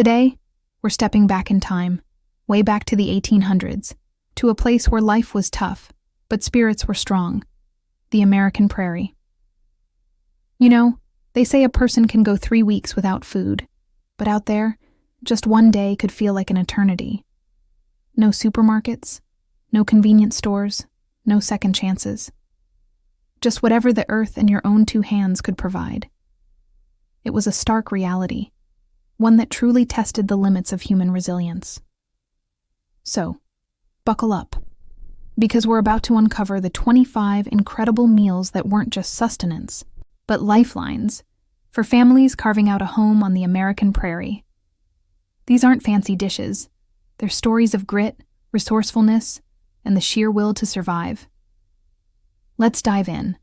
Today, we're stepping back in time, way back to the 1800s, to a place where life was tough, but spirits were strong, the American Prairie. You know, they say a person can go 3 weeks without food, but out there, just one day could feel like an eternity. No supermarkets, no convenience stores, no second chances. Just whatever the earth and your own 2 hands could provide. It was a stark reality, one that truly tested the limits of human resilience. So, buckle up, because we're about to uncover the 25 incredible meals that weren't just sustenance, but lifelines for families carving out a home on the American Prairie. These aren't fancy dishes. They're stories of grit, resourcefulness, and the sheer will to survive. Let's dive in.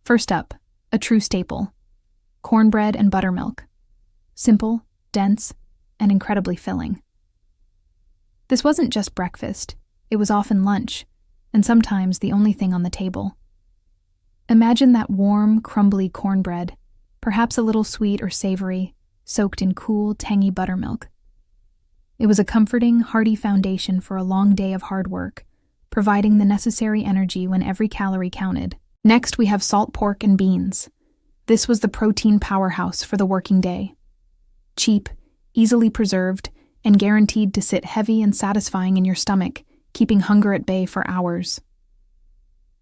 First up, a true staple: cornbread and buttermilk. Simple, dense, and incredibly filling. This wasn't just breakfast, it was often lunch, and sometimes the only thing on the table. Imagine that warm, crumbly cornbread, perhaps a little sweet or savory, soaked in cool, tangy buttermilk. It was a comforting, hearty foundation for a long day of hard work, providing the necessary energy when every calorie counted. Next, we have salt pork and beans. This was the protein powerhouse for the working day. Cheap, easily preserved, and guaranteed to sit heavy and satisfying in your stomach, keeping hunger at bay for hours.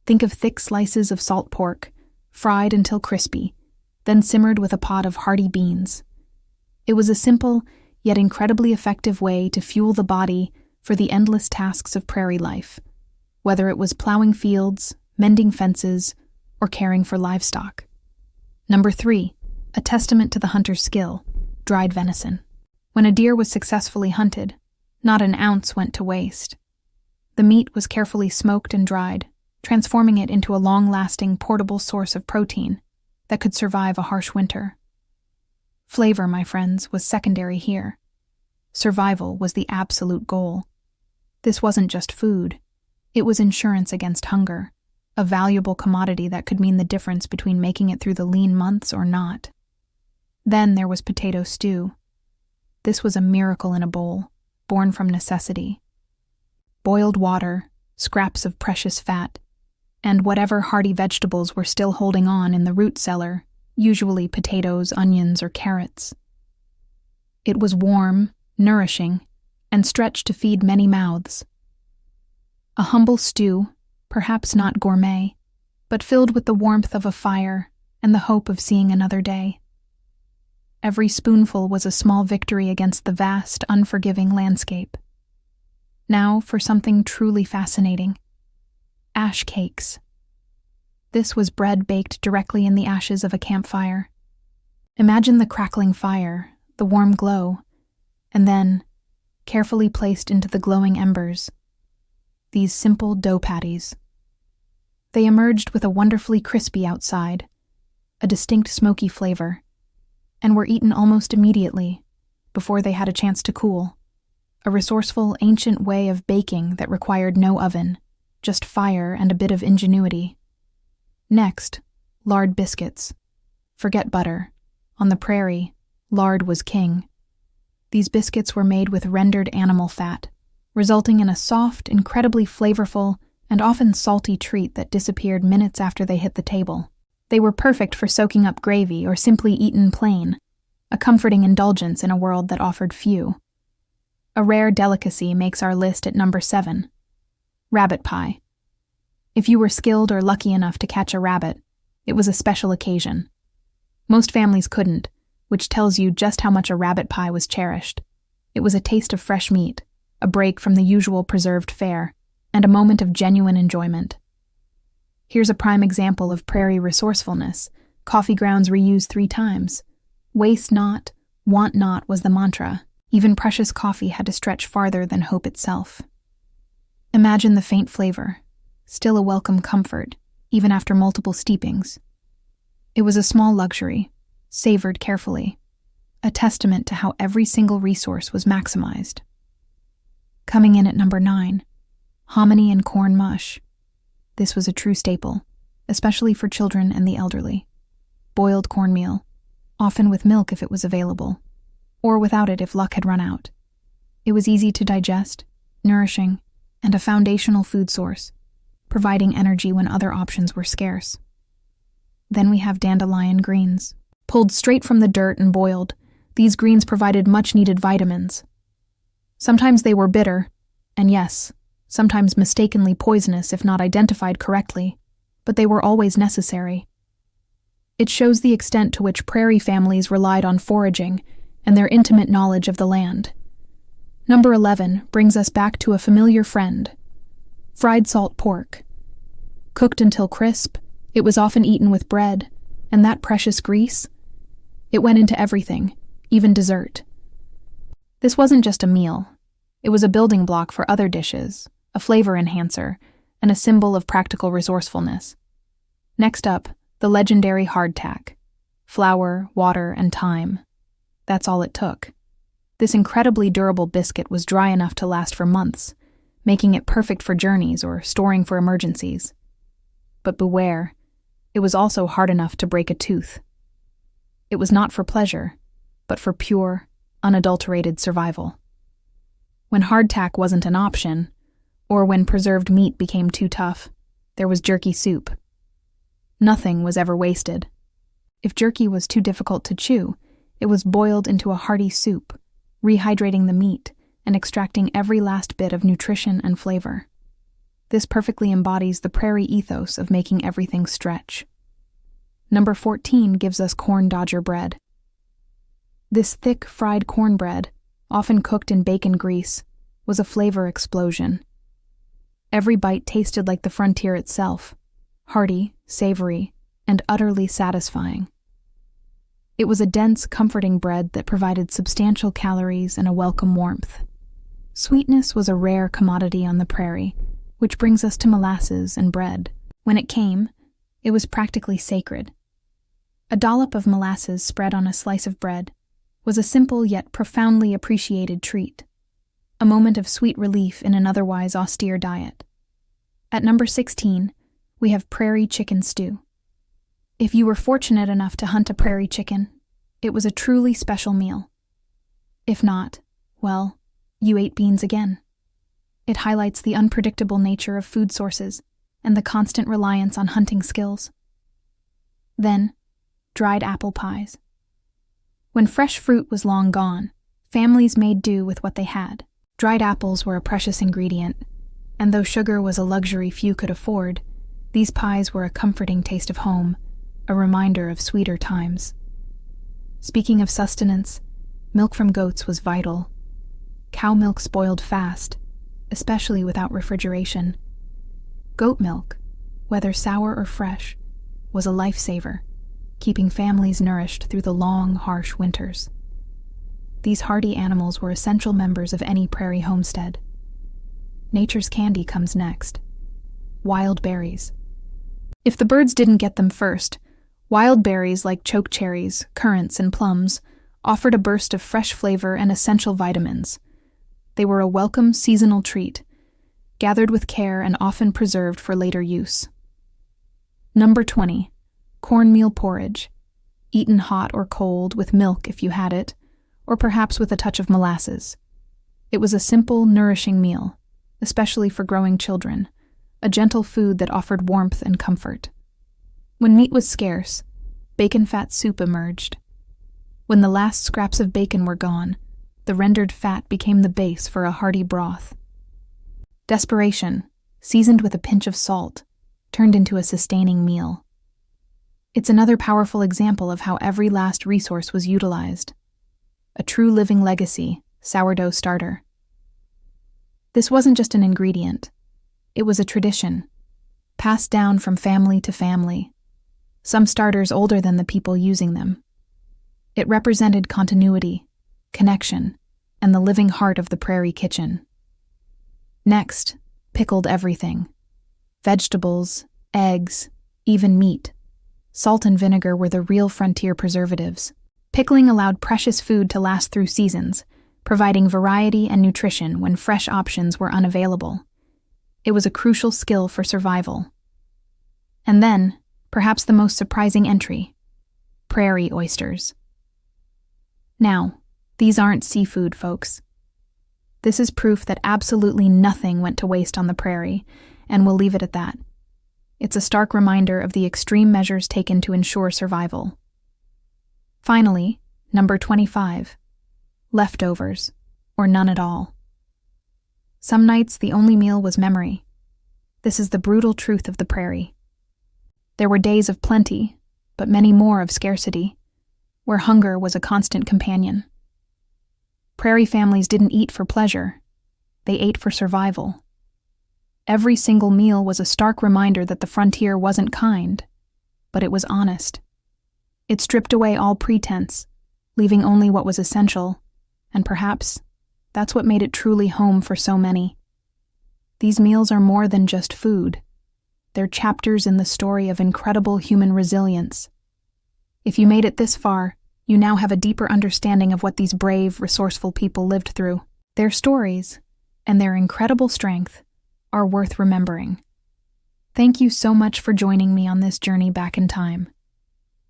Think of thick slices of salt pork, fried until crispy, then simmered with a pot of hearty beans. It was a simple, yet incredibly effective way to fuel the body for the endless tasks of prairie life, whether it was plowing fields, mending fences, or caring for livestock. Number 3, a testament to the hunter's skill: dried venison. When a deer was successfully hunted, not an ounce went to waste. The meat was carefully smoked and dried, transforming it into a long-lasting, portable source of protein that could survive a harsh winter. Flavor, my friends, was secondary here. Survival was the absolute goal. This wasn't just food. It was insurance against hunger, a valuable commodity that could mean the difference between making it through the lean months or not. Then there was potato stew. This was a miracle in a bowl, born from necessity. Boiled water, scraps of precious fat, and whatever hearty vegetables were still holding on in the root cellar, usually potatoes, onions, or carrots. It was warm, nourishing, and stretched to feed many mouths. A humble stew, perhaps not gourmet, but filled with the warmth of a fire and the hope of seeing another day. Every spoonful was a small victory against the vast, unforgiving landscape. Now for something truly fascinating: ash cakes. This was bread baked directly in the ashes of a campfire. Imagine the crackling fire, the warm glow, and then, carefully placed into the glowing embers, these simple dough patties. They emerged with a wonderfully crispy outside, a distinct smoky flavor, and were eaten almost immediately, before they had a chance to cool. A resourceful, ancient way of baking that required no oven, just fire and a bit of ingenuity. Next, lard biscuits. Forget butter. On the prairie, lard was king. These biscuits were made with rendered animal fat, resulting in a soft, incredibly flavorful, and often salty treat that disappeared minutes after they hit the table. They were perfect for soaking up gravy or simply eaten plain, a comforting indulgence in a world that offered few. A rare delicacy makes our list at number 7. Rabbit pie. If you were skilled or lucky enough to catch a rabbit, it was a special occasion. Most families couldn't, which tells you just how much a rabbit pie was cherished. It was a taste of fresh meat, a break from the usual preserved fare, and a moment of genuine enjoyment. Here's a prime example of prairie resourcefulness: coffee grounds reused 3 times. Waste not, want not was the mantra. Even precious coffee had to stretch farther than hope itself. Imagine the faint flavor, still a welcome comfort, even after multiple steepings. It was a small luxury, savored carefully, a testament to how every single resource was maximized. Coming in at number 9, hominy and corn mush. This was a true staple, especially for children and the elderly. Boiled cornmeal, often with milk if it was available, or without it if luck had run out. It was easy to digest, nourishing, and a foundational food source, providing energy when other options were scarce. Then we have dandelion greens. Pulled straight from the dirt and boiled, these greens provided much-needed vitamins. Sometimes they were bitter, and yes, sometimes mistakenly poisonous if not identified correctly, but they were always necessary. It shows the extent to which prairie families relied on foraging and their intimate knowledge of the land. Number 11 brings us back to a familiar friend: fried salt pork. Cooked until crisp, it was often eaten with bread, and that precious grease, it went into everything, even dessert. This wasn't just a meal. It was a building block for other dishes, a flavor enhancer, and a symbol of practical resourcefulness. Next up, the legendary hardtack. Flour, water, and thyme. That's all it took. This incredibly durable biscuit was dry enough to last for months, making it perfect for journeys or storing for emergencies. But beware, it was also hard enough to break a tooth. It was not for pleasure, but for pure, unadulterated survival. When hardtack wasn't an option, or when preserved meat became too tough, there was jerky soup. Nothing was ever wasted. If jerky was too difficult to chew, it was boiled into a hearty soup, rehydrating the meat and extracting every last bit of nutrition and flavor. This perfectly embodies the prairie ethos of making everything stretch. Number 14 gives us corn dodger bread. This thick, fried cornbread, often cooked in bacon grease, was a flavor explosion. Every bite tasted like the frontier itself, hearty, savory, and utterly satisfying. It was a dense, comforting bread that provided substantial calories and a welcome warmth. Sweetness was a rare commodity on the prairie, which brings us to molasses and bread. When it came, it was practically sacred. A dollop of molasses spread on a slice of bread was a simple yet profoundly appreciated treat, a moment of sweet relief in an otherwise austere diet. At number 16, we have prairie chicken stew. If you were fortunate enough to hunt a prairie chicken, it was a truly special meal. If not, well, you ate beans again. It highlights the unpredictable nature of food sources and the constant reliance on hunting skills. Then, dried apple pies. When fresh fruit was long gone, families made do with what they had. Dried apples were a precious ingredient, and though sugar was a luxury few could afford, these pies were a comforting taste of home, a reminder of sweeter times. Speaking of sustenance, milk from goats was vital. Cow milk spoiled fast, especially without refrigeration. Goat milk, whether sour or fresh, was a lifesaver, keeping families nourished through the long, harsh winters. These hardy animals were essential members of any prairie homestead. Nature's candy comes next. Wild berries. If the birds didn't get them first, wild berries like chokecherries, currants, and plums offered a burst of fresh flavor and essential vitamins. They were a welcome seasonal treat, gathered with care and often preserved for later use. Number 20. Cornmeal porridge. Eaten hot or cold, with milk if you had it, or perhaps with a touch of molasses. It was a simple, nourishing meal, especially for growing children, a gentle food that offered warmth and comfort. When meat was scarce, bacon fat soup emerged. When the last scraps of bacon were gone, the rendered fat became the base for a hearty broth. Desperation, seasoned with a pinch of salt, turned into a sustaining meal. It's another powerful example of how every last resource was utilized. A true living legacy, sourdough starter. This wasn't just an ingredient. It was a tradition, passed down from family to family, some starters older than the people using them. It represented continuity, connection, and the living heart of the prairie kitchen. Next, pickled everything. Vegetables, eggs, even meat. Salt and vinegar were the real frontier preservatives. Pickling allowed precious food to last through seasons, providing variety and nutrition when fresh options were unavailable. It was a crucial skill for survival. And then, perhaps the most surprising entry: prairie oysters. Now, These aren't seafood, folks. This is proof that absolutely nothing went to waste on the prairie, and we'll leave it at that. It's a stark reminder of the extreme measures taken to ensure survival. Finally, number 25. Leftovers, or none at all. Some nights the only meal was memory. This is the brutal truth of the prairie. There were days of plenty, but many more of scarcity, where hunger was a constant companion. Prairie families didn't eat for pleasure. They ate for survival. Every single meal was a stark reminder that the frontier wasn't kind, but it was honest. It stripped away all pretense, leaving only what was essential, and perhaps that's what made it truly home for so many. These meals are more than just food. They're chapters in the story of incredible human resilience. If you made it this far, you now have a deeper understanding of what these brave, resourceful people lived through. Their stories, and their incredible strength, are worth remembering. Thank you so much for joining me on this journey back in time.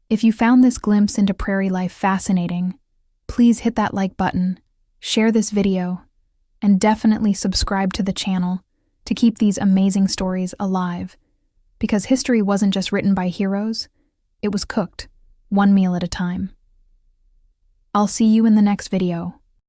If you found this glimpse into prairie life fascinating, please hit that like button, share this video, and definitely subscribe to the channel to keep these amazing stories alive. Because history wasn't just written by heroes, it was cooked, one meal at a time. I'll see you in the next video.